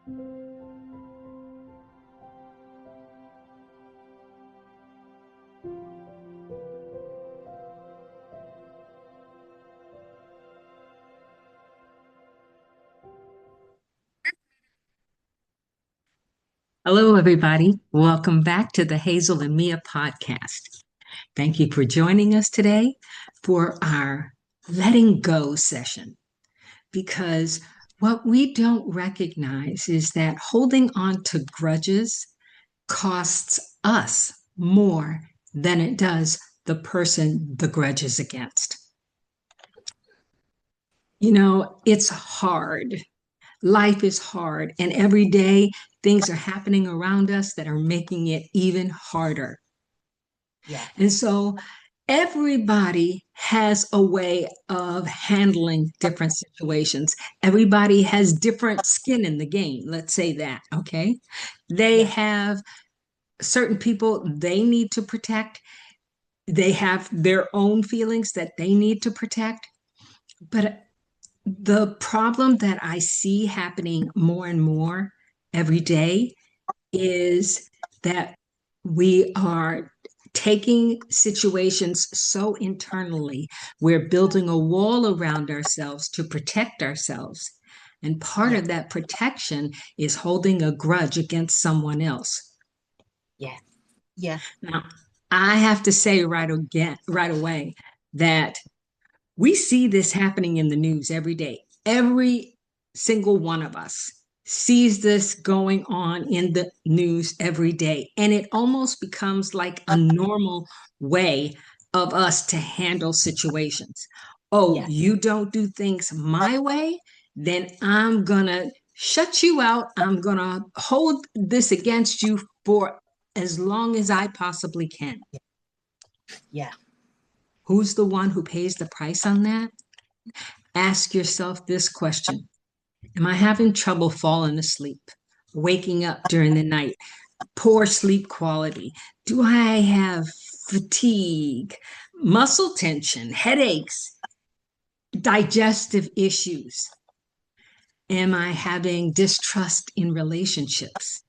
Hello, everybody. Welcome back to the Hazel and Mia Podcast. Thank you for joining us today for our letting go session. Because what we don't recognize is that holding on to grudges costs us more than it does the person the grudge is against. You know, it's hard. Life is hard, and every day things are happening around us that are making it even harder. Yeah. And so everybody has a way of handling different situations. Everybody has different skin in the game. Let's say that, okay? They have certain people they need to protect. They have their own feelings that they need to protect. But the problem that I see happening more and more every day is that we are taking situations so internally. We're building a wall around ourselves to protect ourselves. And part of that protection is holding a grudge against someone else. Yeah. Yeah. Now, I have to say right away that we see this happening in the news every day. Every single one of us sees this going on in the news every day. And it almost becomes like a normal way of us to handle situations. Oh, you don't do things my way, then I'm going to shut you out. I'm going to hold this against you for as long as I possibly can. Yeah. Who's the one who pays the price on that? Ask yourself this question. Am I having trouble falling asleep, waking up during the night, poor sleep quality? Do I have fatigue, muscle tension, headaches, digestive issues? Am I having distrust in relationships,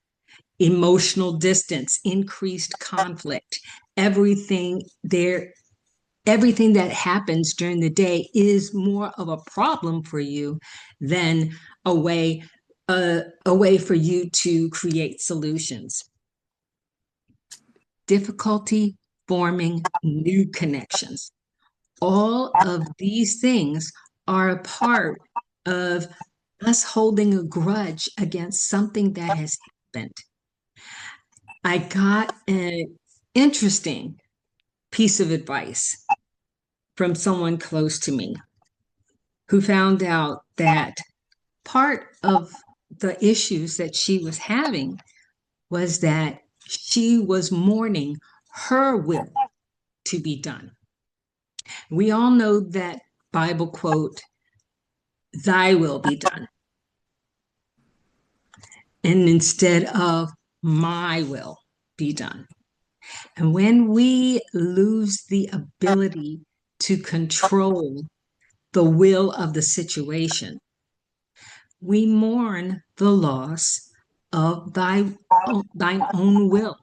emotional distance, increased conflict? Everything that happens during the day is more of a problem for you than a way for you to create solutions. Difficulty forming new connections. All of these things are a part of us holding a grudge against something that has happened. I got an interesting piece of advice from someone close to me who found out that part of the issues that she was having was that she was mourning her will to be done. We all know that Bible quote, "Thy will be done." And instead of "my will be done." And when we lose the ability to control the will of the situation, we mourn the loss of thine own will.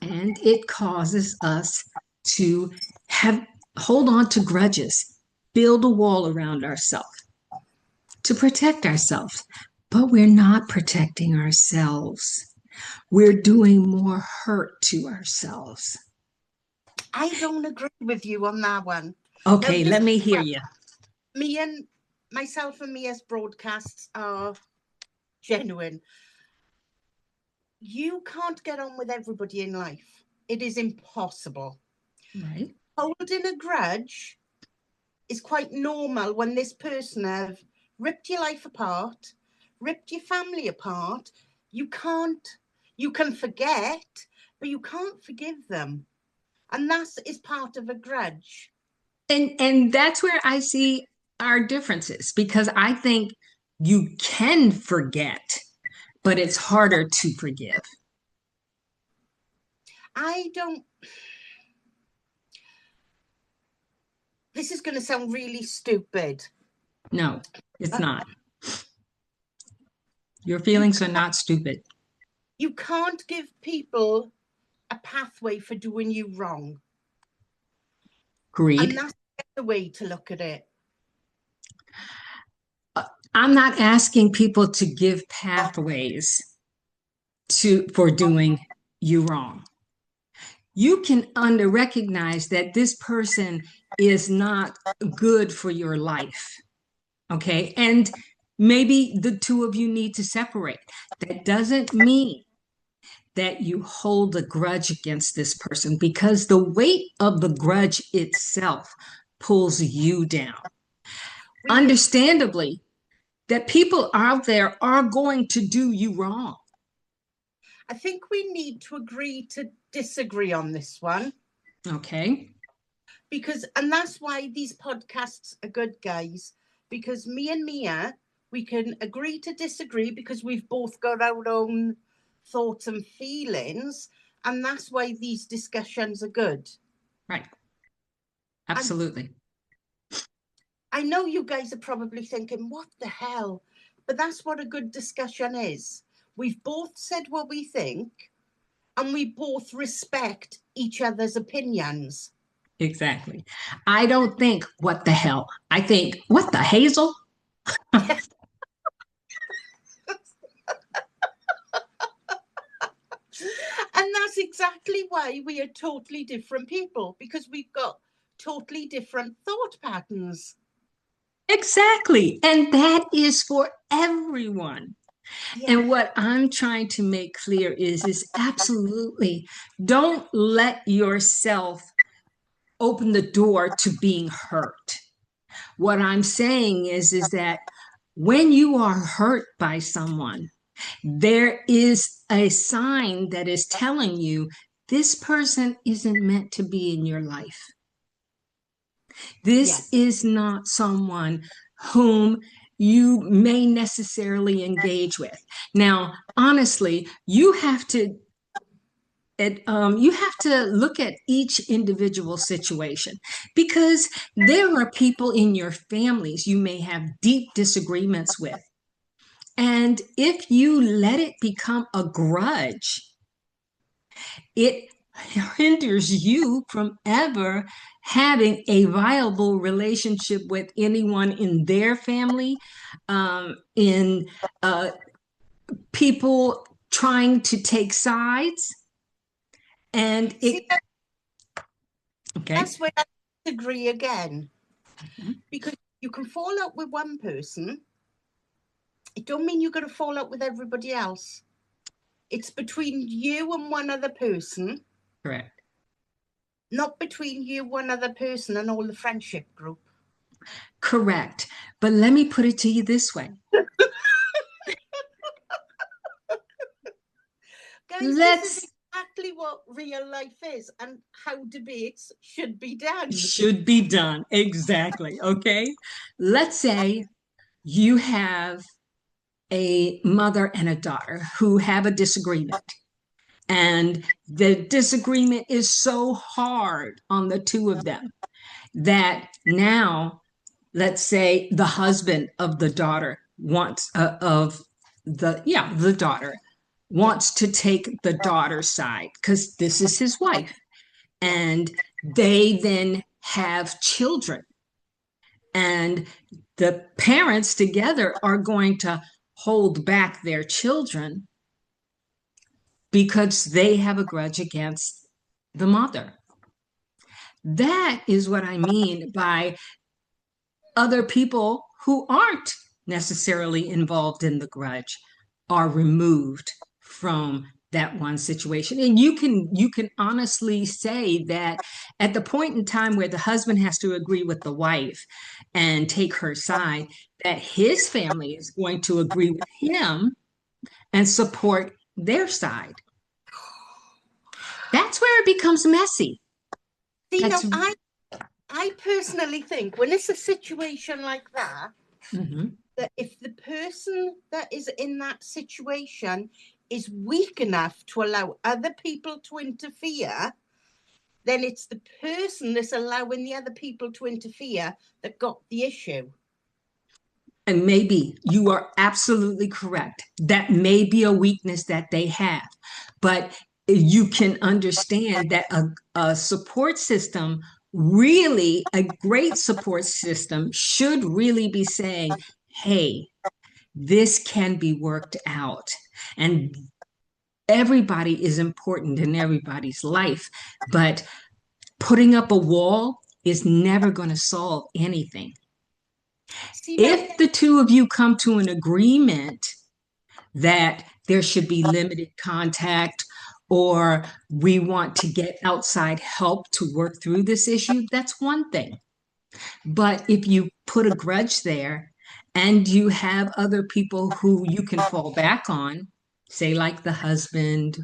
And it causes us to hold on to grudges, build a wall around ourselves to protect ourselves. But we're not protecting ourselves. We're doing more hurt to ourselves. I don't agree with you on that one. Okay, let me hear you. Myself and Mia's broadcasts are genuine. You can't get on with everybody in life. It is impossible. Right. Holding a grudge is quite normal when this person have ripped your life apart, ripped your family apart. You can forget, but you can't forgive them. And that is part of a grudge. And that's where I see our differences, because I think you can forget, but it's harder to forgive. This is going to sound really stupid. No, it's not. Your You feelings are not stupid. you can't give people a pathway for doing you wrong. And Agreed. that's the way to look at it. I'm not asking people to give pathways for doing you wrong. You can recognize that this person is not good for your life. Okay. And maybe the two of you need to separate. That doesn't mean that you hold a grudge against this person, because the weight of the grudge itself pulls you down. Understandably, that people out there are going to do you wrong. I think we need to agree to disagree on this one. Okay. And that's why these podcasts are good, guys, because me and Mia, we can agree to disagree because we've both got our own thoughts and feelings. And that's why these discussions are good. Right. Absolutely. I know you guys are probably thinking, what the hell? But that's what a good discussion is. We've both said what we think, and we both respect each other's opinions. Exactly. I don't think, what the hell? I think, what the Hazel? And that's exactly why we are totally different people, because we've got totally different thought patterns. Exactly. And that is for everyone. Yeah. And what I'm trying to make clear is absolutely don't let yourself open the door to being hurt. What I'm saying is that when you are hurt by someone, there is a sign that is telling you this person isn't meant to be in your life. This is not someone whom you may necessarily engage with. Now, honestly, you have to look at each individual situation, because there are people in your families you may have deep disagreements with. And if you let it become a grudge, it hinders you from ever having a viable relationship with anyone in their family, in people trying to take sides. And that's where I disagree again. Because you can fall out with one person, it don't mean you're going to fall out with everybody else. It's between you and one other person. Correct. Not between you, one other person, and all the friendship group. Correct. But let me put it to you this way. Guys, this is exactly what real life is and how debates should be done. Should be done. Exactly. Okay. Let's say you have a mother and a daughter who have a disagreement. And the disagreement is so hard on the two of them that now, let's say the husband of the daughter wants the daughter wants to take the daughter's side because this is his wife, and they then have children, and the parents together are going to hold back their children because they have a grudge against the mother. That is what I mean by other people who aren't necessarily involved in the grudge are removed from that one situation. And you can honestly say that at the point in time where the husband has to agree with the wife and take her side, that his family is going to agree with him and support their side. That's where it becomes messy. I personally think when it's a situation like that, that if the person that is in that situation is weak enough to allow other people to interfere, then it's the person that's allowing the other people to interfere that got the issue. And maybe you are absolutely correct. That may be a weakness that they have, but you can understand that a support system, really a great support system, should really be saying, hey, this can be worked out. And everybody is important in everybody's life, but putting up a wall is never going to solve anything. See, now, If the two of you come to an agreement that there should be limited contact, or we want to get outside help to work through this issue, that's one thing. But if you put a grudge there and you have other people who you can fall back on, say like the husband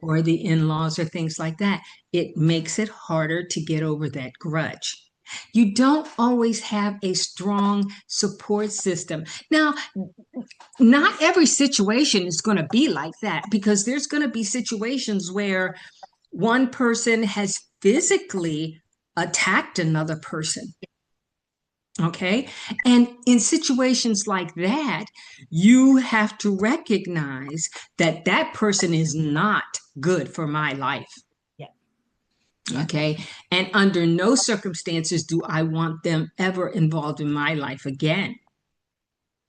or the in-laws or things like that, it makes it harder to get over that grudge. You don't always have a strong support system. Now, not every situation is going to be like that, because there's going to be situations where one person has physically attacked another person. Okay. And in situations like that, you have to recognize that that person is not good for my life. yeah. Okay. And under no circumstances do I want them ever involved in my life again.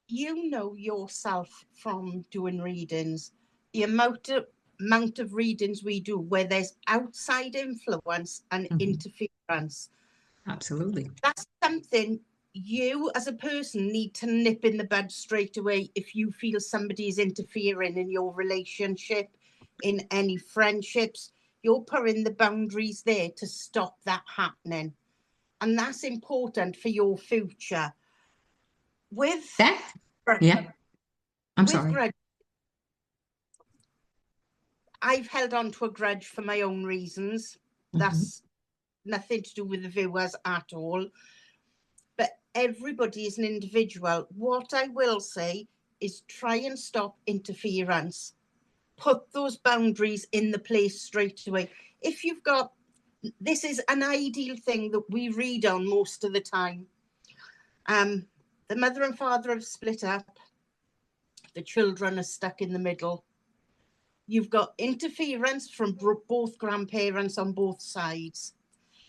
You know yourself from doing readings, the amount of readings we do where there's outside influence and interference. Absolutely. That's something you as a person need to nip in the bud straight away if you feel somebody is interfering in your relationship, in any friendships. You're putting the boundaries there to stop that happening. And that's important for your future. With That, yeah, I'm with sorry. grudge, I've held on to a grudge for my own reasons. That's nothing to do with the viewers at all. But everybody is an individual. What I will say is try and stop interference. Put those boundaries in the place straight away. If you've got, this is an ideal thing that we read on most of the time. The mother and father have split up. The children are stuck in the middle. You've got interference from both grandparents on both sides.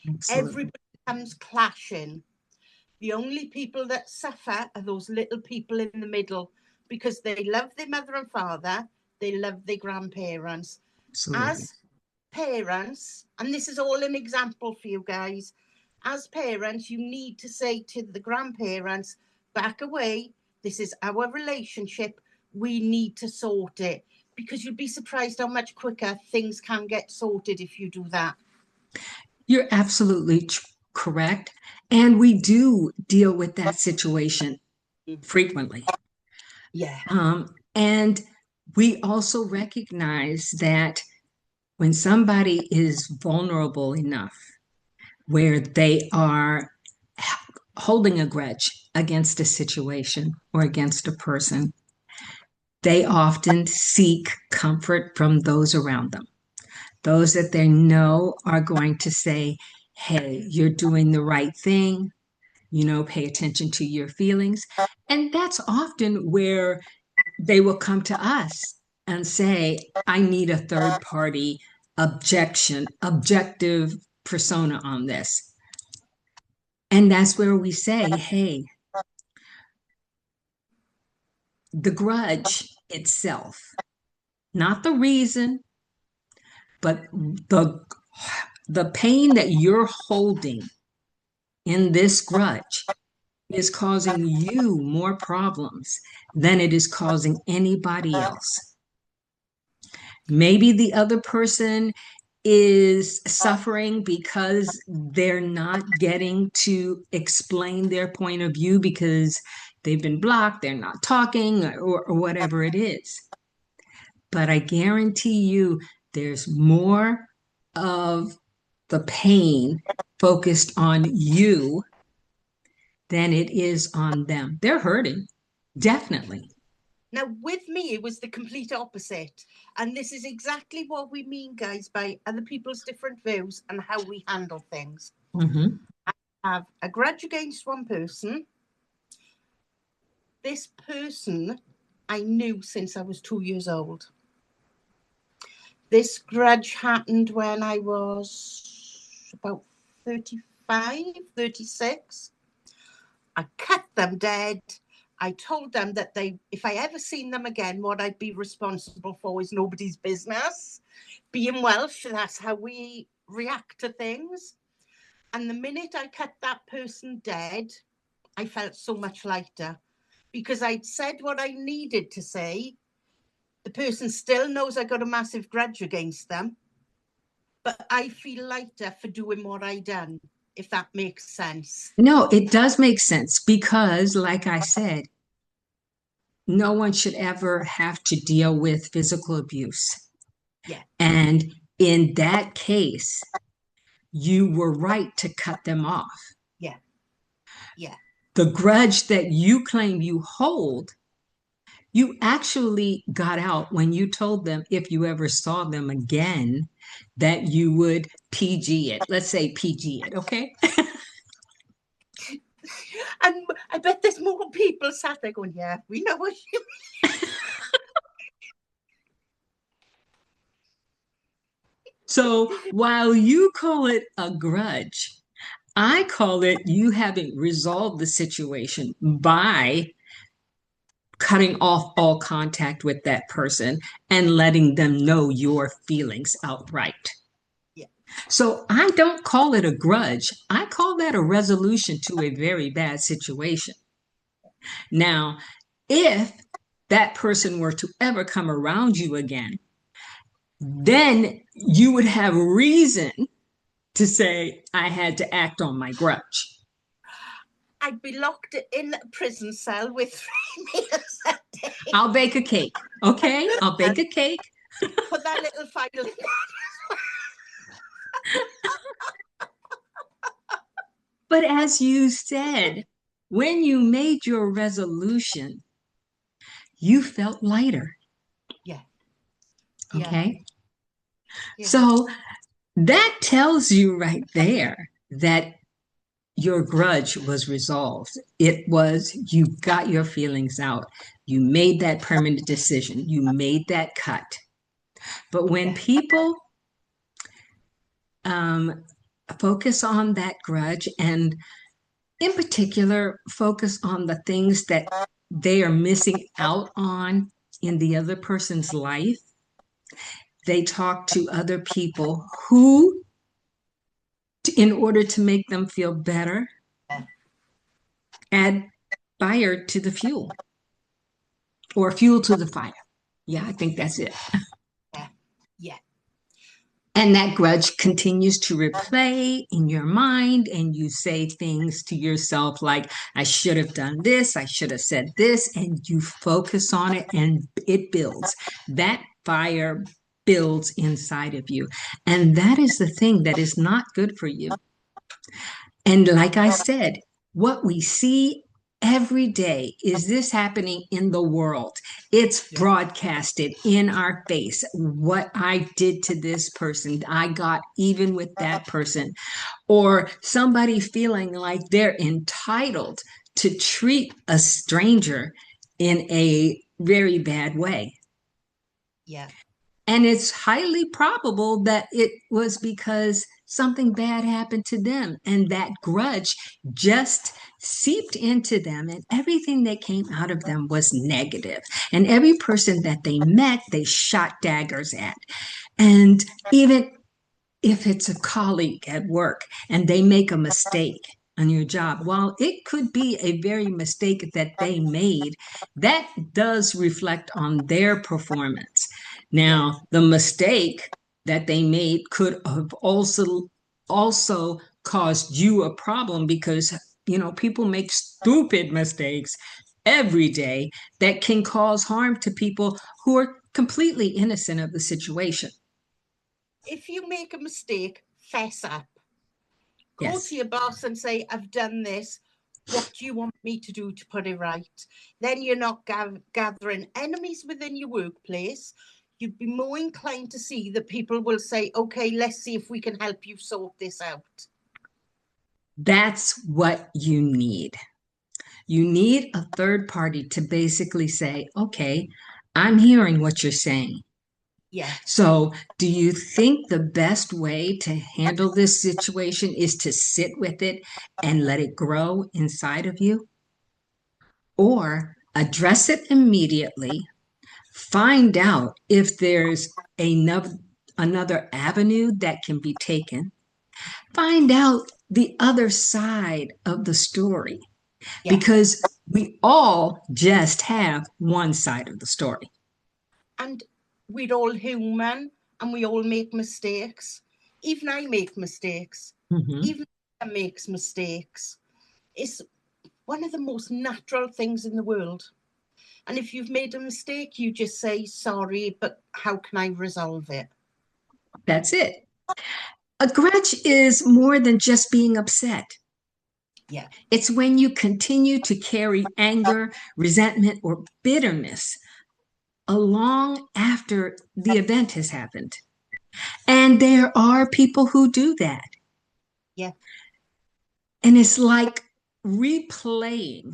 Absolutely. Everybody comes clashing. The only people that suffer are those little people in the middle, because they love their mother and father, they love their grandparents. Absolutely. As parents, and this is all an example for you guys, as parents, you need to say to the grandparents, back away, this is our relationship, we need to sort it. Because you'd be surprised how much quicker things can get sorted if you do that. You're absolutely correct. And we do deal with that situation frequently. Yeah. And we also recognize that when somebody is vulnerable enough where they are holding a grudge against a situation or against a person, they often seek comfort from those around them, those that they know are going to say, hey, you're doing the right thing, pay attention to your feelings. And that's often where they will come to us and say, I need a third party objective persona on this. And that's where we say, hey, the grudge itself, not the reason, but the pain that you're holding in this grudge is causing you more problems than it is causing anybody else. Maybe the other person is suffering because they're not getting to explain their point of view because they've been blocked, they're not talking, or whatever it is. But I guarantee you there's more of the pain focused on you than it is on them. They're hurting, definitely. Now, with me, it was the complete opposite. And this is exactly what we mean, guys, by other people's different views and how we handle things. I have a grudge against one person. This person I knew since I was 2 years old. This grudge happened when I was about 35, 36. I cut them dead. I told them that if I ever seen them again, what I'd be responsible for is nobody's business. Being Welsh, that's how we react to things. And the minute I cut that person dead, I felt so much lighter because I'd said what I needed to say. The person still knows I got a massive grudge against them, but I feel lighter for doing what I done, if that makes sense. No, it does make sense because, like I said, no one should ever have to deal with physical abuse. Yeah. And in that case, you were right to cut them off. Yeah. Yeah. The grudge that you claim you hold, you actually got out when you told them if you ever saw them again, that you would PG it. Let's say PG it, okay? And I bet there's more people sat there going, yeah, we know what you mean. So while you call it a grudge, I call it you having resolved the situation by cutting off all contact with that person and letting them know your feelings outright. Yeah. So I don't call it a grudge. I call that a resolution to a very bad situation. Now, if that person were to ever come around you again, then you would have reason to say, I had to act on my grudge. I'd be locked in a prison cell with 3 meals a day. I'll bake a cake, okay? I'll bake a cake. Put that little file in there. But as you said, when you made your resolution, you felt lighter. Yeah. Okay? Yeah. So that tells you right there that your grudge was resolved. It was, you got your feelings out. You made that permanent decision. You made that cut. But when people focus on that grudge, and in particular, focus on the things that they are missing out on in the other person's life, they talk to other people who, in order to make them feel better, add fire to the fuel or fuel to the fire. Yeah, I think that's it. Yeah. And that grudge continues to replay in your mind, and you say things to yourself like, I should have done this, I should have said this, and you focus on it and it builds. That fire builds inside of you. And that is the thing that is not good for you. And like I said, what we see every day is this happening in the world. It's broadcasted in our face. What I did to this person, I got even with that person. Or somebody feeling like they're entitled to treat a stranger in a very bad way. Yeah. And it's highly probable that it was because something bad happened to them, and that grudge just seeped into them, and everything that came out of them was negative. And every person that they met, they shot daggers at. And even if it's a colleague at work and they make a mistake on your job, while it could be a very mistake that they made, that does reflect on their performance. Now, the mistake that they made could have also caused you a problem because, you know, people make stupid mistakes every day that can cause harm to people who are completely innocent of the situation. If you make a mistake, fess up. Go Yes. to your boss and say, I've done this. What do you want me to do to put it right? Then you're not gathering enemies within your workplace. You'd be more inclined to see that people will say, okay, let's see if we can help you sort this out. That's what you need. You need a third party to basically say, okay, I'm hearing what you're saying. Yeah. So, do you think the best way to handle this situation is to sit with it and let it grow inside of you? Or address it immediately, find out if there's another avenue that can be taken, find out the other side of the story, Yeah. because we all just have one side of the story. And we're all human and we all make mistakes. Even I make mistakes. Mm-hmm. Even I makes mistakes. It's one of the most natural things in the world. And if you've made a mistake, you just say, sorry, but how can I resolve it? That's it. A grudge is more than just being upset. Yeah. It's when you continue to carry anger, resentment, or bitterness along after the event has happened. And there are people who do that. Yeah. And it's like replaying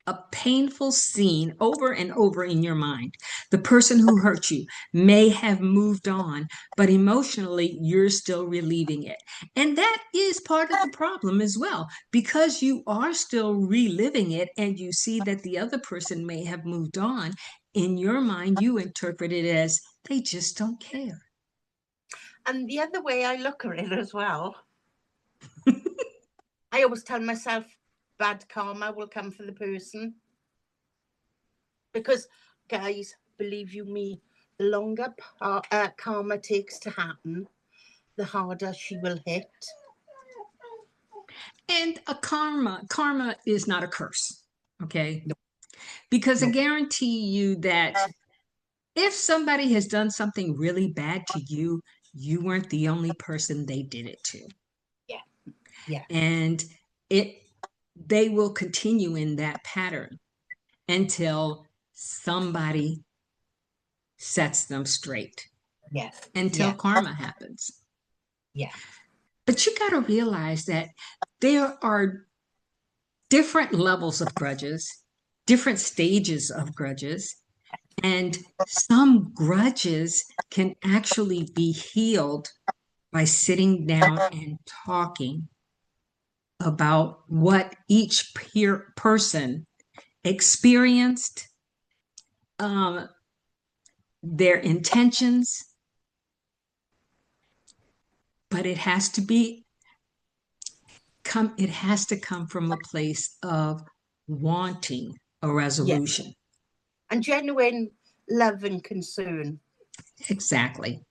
a painful scene over and over in your mind. The person who hurt you may have moved on, but emotionally, you're still reliving it. And that is part of the problem as well, because you are still reliving it and you see that the other person may have moved on. In your mind, you interpret it as they just don't care. And the other way I look at it as well, I always tell myself bad karma will come for the person. Because, guys, believe you me, the longer karma takes to happen, the harder she will hit. And a karma is not a curse, okay? No. Because I guarantee you that if somebody has done something really bad to you, you weren't the only person they did it to. Yeah. Yeah. And they will continue in that pattern until somebody sets them straight. Yes. Until karma happens. Yeah. But you got to realize that there are different levels of grudges, different stages of grudges, and some grudges can actually be healed by sitting down and talking about what each person experienced, their intentions, but it has to come from a place of wanting a resolution. Yeah. And genuine love and concern. Exactly.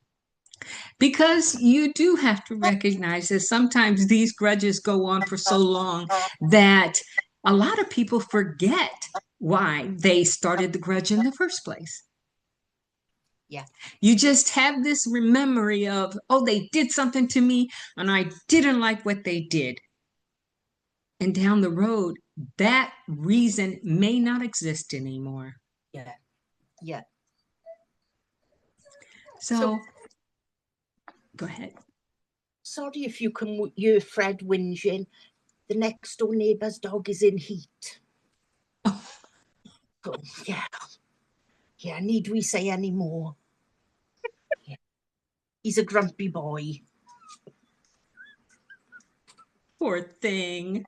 Because you do have to recognize that sometimes these grudges go on for so long that a lot of people forget why they started the grudge in the first place. Yeah. You just have this memory of, oh, they did something to me and I didn't like what they did. And down the road, that reason may not exist anymore. Yeah. Yeah. So go ahead. Sorry if you can hear Fred whinging. The next door neighbour's dog is in heat. Oh. So, yeah. Yeah, need we say any more? Yeah. He's a grumpy boy. Poor thing.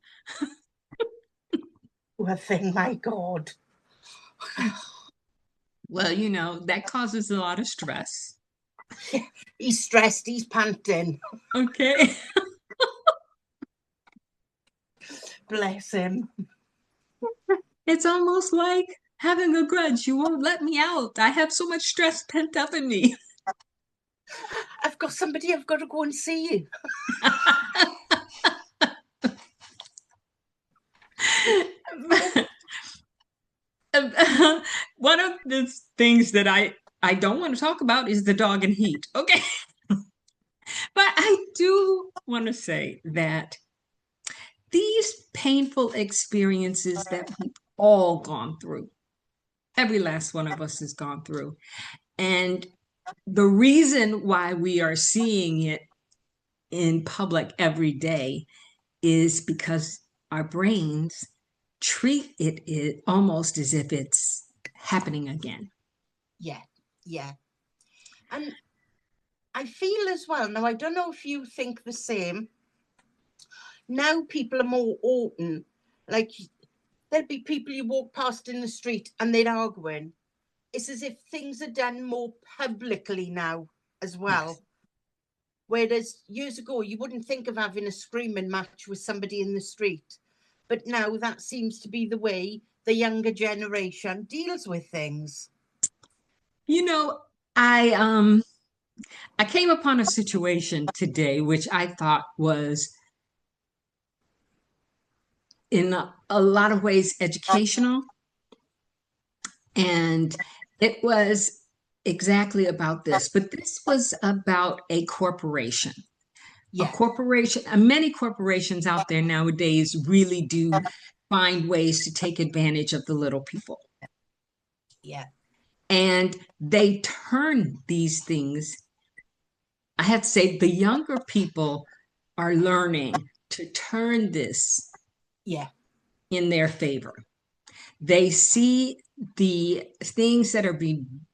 Poor thing, my God. Well, that causes a lot of stress. He's stressed, he's panting. Okay. Bless him. It's almost like having a grudge. You won't let me out. I have so much stress pent up in me. I've got somebody I've got to go and see. One of the things that I don't want to talk about is the dog and heat. Okay. But I do want to say that these painful experiences that we've all gone through, every last one of us has gone through. And the reason why we are seeing it in public every day is because our brains treat it almost as if it's happening again. Yeah, yeah. And I feel as well, now I don't know if you think the same, now people are more open. Like, there'll be people you walk past in the street and they're arguing. It's as if things are done more publicly now as well. Yes. Whereas years ago, you wouldn't think of having a screaming match with somebody in the street. But now that seems to be the way the younger generation deals with things. You know, I came upon a situation today which I thought was in a lot of ways educational, and it was exactly about this, but this was about a corporation. A Yeah, corporation, many corporations out there nowadays really do find ways to take advantage of the little people. yeah, And they turn these things, I have to say, the younger people are learning to turn this yeah, in their favor. They see the things that are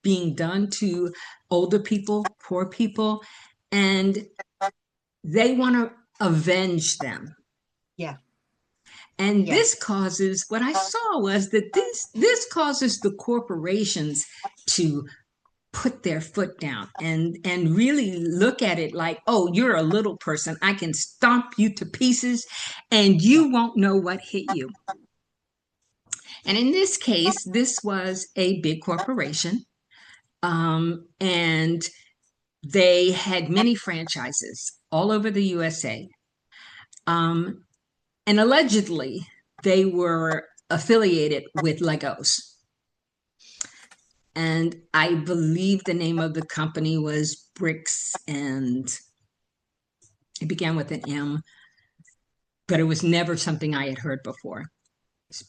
being done to older people, poor people, and they want to avenge them. yeah, And yeah, this causes, what I saw was that this causes the corporations to put their foot down and really look at it like, oh, you're a little person. I can stomp you to pieces and yeah, you won't know what hit you. And in this case, this was a big corporation. And they had many franchises all over the USA. Um, and allegedly, they were affiliated with Legos. And I believe the name of the company was Bricks, and it began with an M, but it was never something I had heard before.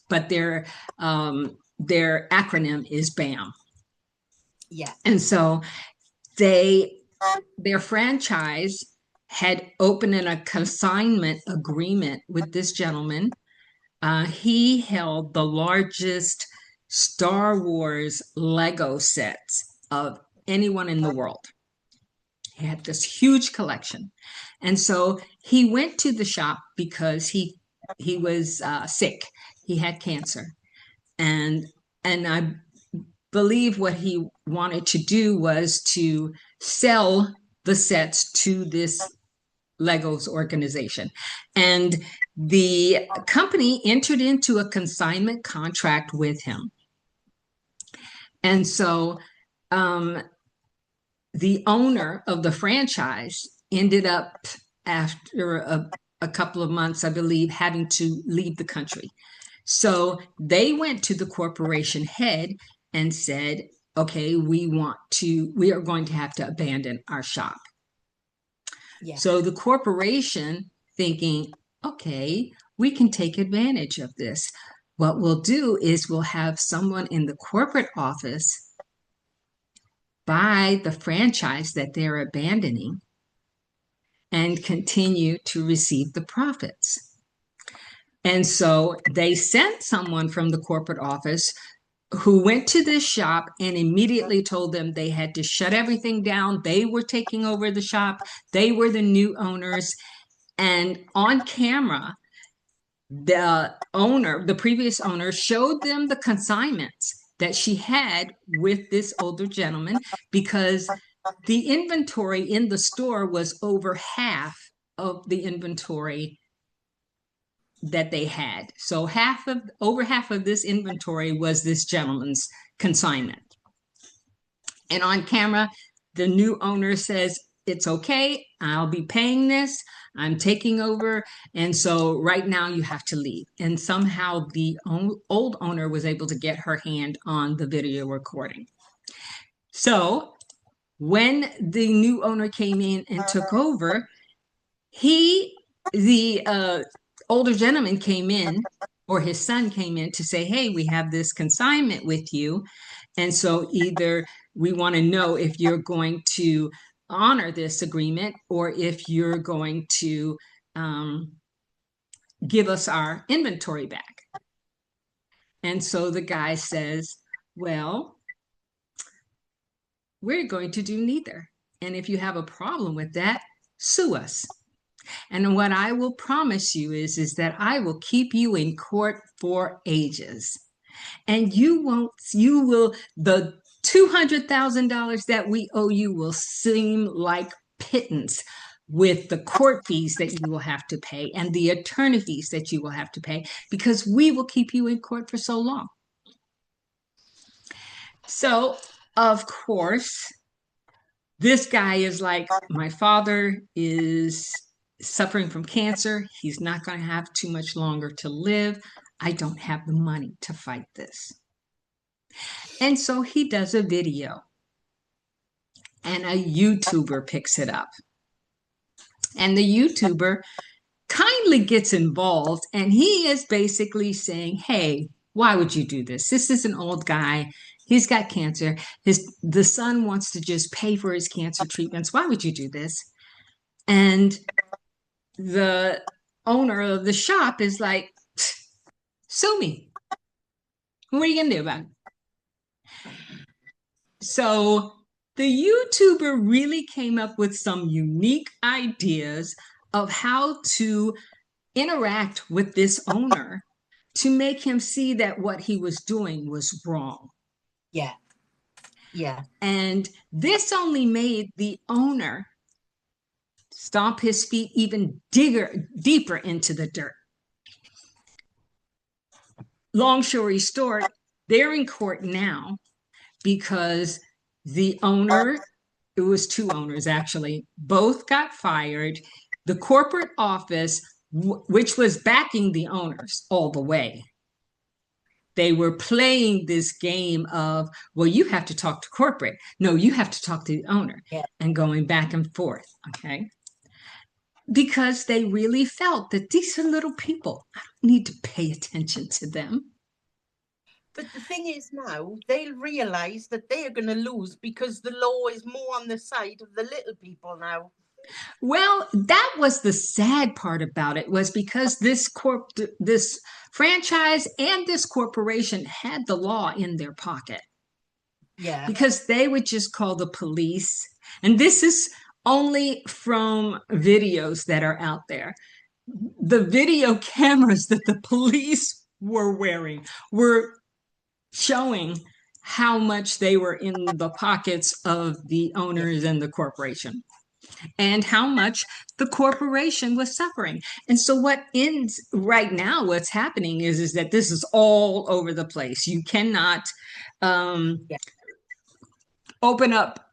But their acronym is BAM. yeah, And so their franchise had opened in a consignment agreement with this gentleman. He held the largest Star Wars Lego sets of anyone in the world. He had this huge collection. And so he went to the shop because he was sick. He had cancer. And I believe what he wanted to do was to sell the sets to this Legos organization. And the company entered into a consignment contract with him. And so the owner of the franchise ended up, after a couple of months, I believe, having to leave the country. So they went to the corporation head and said, okay, we are going to have to abandon our shop. yeah, So the corporation thinking, okay, we can take advantage of this. What we'll do is we'll have someone in the corporate office buy the franchise that they're abandoning and continue to receive the profits. And so they sent someone from the corporate office who went to this shop and immediately told them they had to shut everything down. They were taking over the shop. They were the new owners. And on camera, the previous owner, showed them the consignments that she had with this older gentleman, because the inventory in the store was over half of the inventory that they had. So over half of this inventory was this gentleman's consignment. And on camera, the new owner says, it's okay, I'll be paying this, I'm taking over, and so right now you have to leave. And somehow the old owner was able to get her hand on the video recording. So when the new owner came in and took over, the older gentleman came in, or his son came in, to say, hey, we have this consignment with you. And so either we want to know if you're going to honor this agreement or if you're going to give us our inventory back. And so the guy says, well, we're going to do neither. And if you have a problem with that, sue us. And what I will promise you is that I will keep you in court for ages. And you will, the $200,000 that we owe you will seem like pittance with the court fees that you will have to pay and the attorney fees that you will have to pay, because we will keep you in court for so long. So, of course, this guy is like, my father is suffering from cancer. He's not going to have too much longer to live. I don't have the money to fight this. And so he does a video, and a YouTuber picks it up. And the YouTuber kindly gets involved, and he is basically saying, hey, why would you do this? This is an old guy. He's got cancer. The son wants to just pay for his cancer treatments. Why would you do this? And the owner of the shop is like, sue me. What are you going to do about it? So the YouTuber really came up with some unique ideas of how to interact with this owner to make him see that what he was doing was wrong. Yeah. Yeah. And this only made the owner stomp his feet even deeper into the dirt. Long story short, they're in court now because the owner, it was two owners actually, both got fired. The corporate office, which was backing the owners all the way, they were playing this game of, well, you have to talk to corporate. No, you have to talk to the owner. Yeah. And going back and forth, okay? Because they really felt that these are little people. I don't need to pay attention to them. But the thing is now, they'll realise that they're going to lose because the law is more on the side of the little people now. Well, that was the sad part about it, was because this franchise and this corporation had the law in their pocket. Yeah. Because they would just call the police. And this is only from videos that are out there. The video cameras that the police were wearing were showing how much they were in the pockets of the owners and the corporation, and how much the corporation was suffering. And so what ends right now, what's happening is that this is all over the place. You cannot open up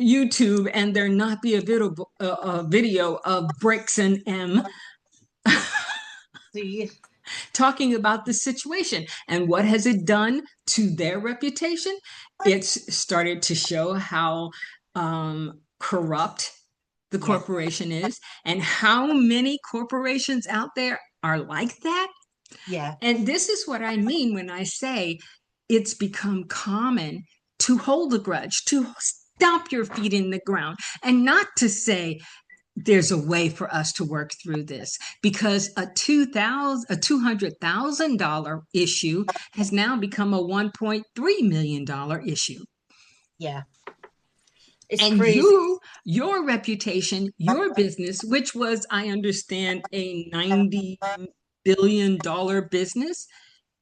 YouTube and there not be a video of Bricks and M talking about the situation. And what has it done to their reputation? It's started to show how corrupt the corporation is, and how many corporations out there are like that. Yeah. And this is what I mean when I say it's become common to hold a grudge, to stomp your feet in the ground, and not to say there's a way for us to work through this, because a $200,000 issue has now become a $1.3 million issue. Yeah. It's and crazy. Your reputation, your business, which was, I understand, a $90 billion business,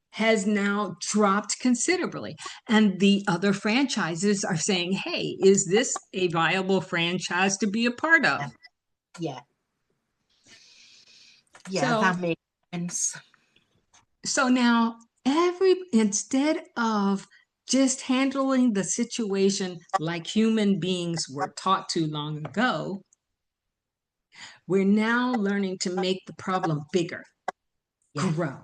has now dropped considerably. And the other franchises are saying, hey, is this a viable franchise to be a part of? Yeah. Yeah, that makes sense. So now, instead of just handling the situation like human beings were taught to long ago, we're now learning to make the problem bigger, grow,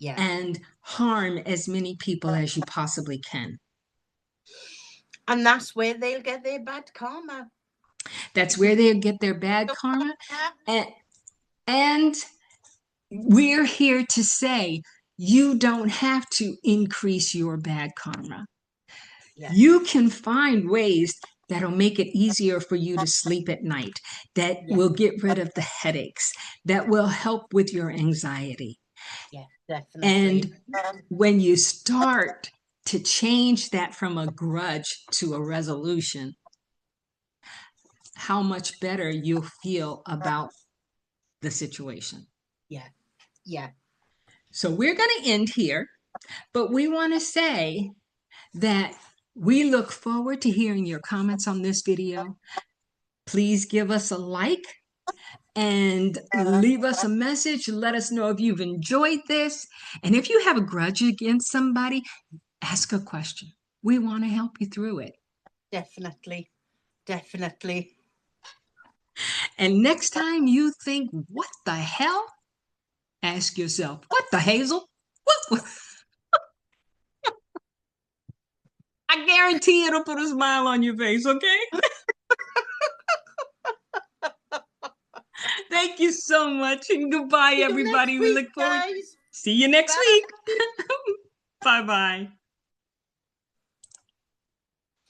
and harm as many people as you possibly can. And that's where they'll get their bad karma. That's where they'll get their bad karma. And we're here to say, you don't have to increase your bad karma. Yeah. You can find ways that'll make it easier for you to sleep at night, that will get rid of the headaches, that will help with your anxiety. Yeah, definitely. And when you start to change that from a grudge to a resolution, how much better you'll feel about the situation. Yeah. Yeah. So we're going to end here, but we want to say that we look forward to hearing your comments on this video. Please give us a like and leave us a message. Let us know if you've enjoyed this. And if you have a grudge against somebody, ask a question. We want to help you through it. Definitely. Definitely. And next time you think, what the hell? Ask yourself, what the Hazel? What? I guarantee it'll put a smile on your face, okay? Thank you so much. And goodbye, everybody. We look forward. Guys. See you next week. Bye-bye.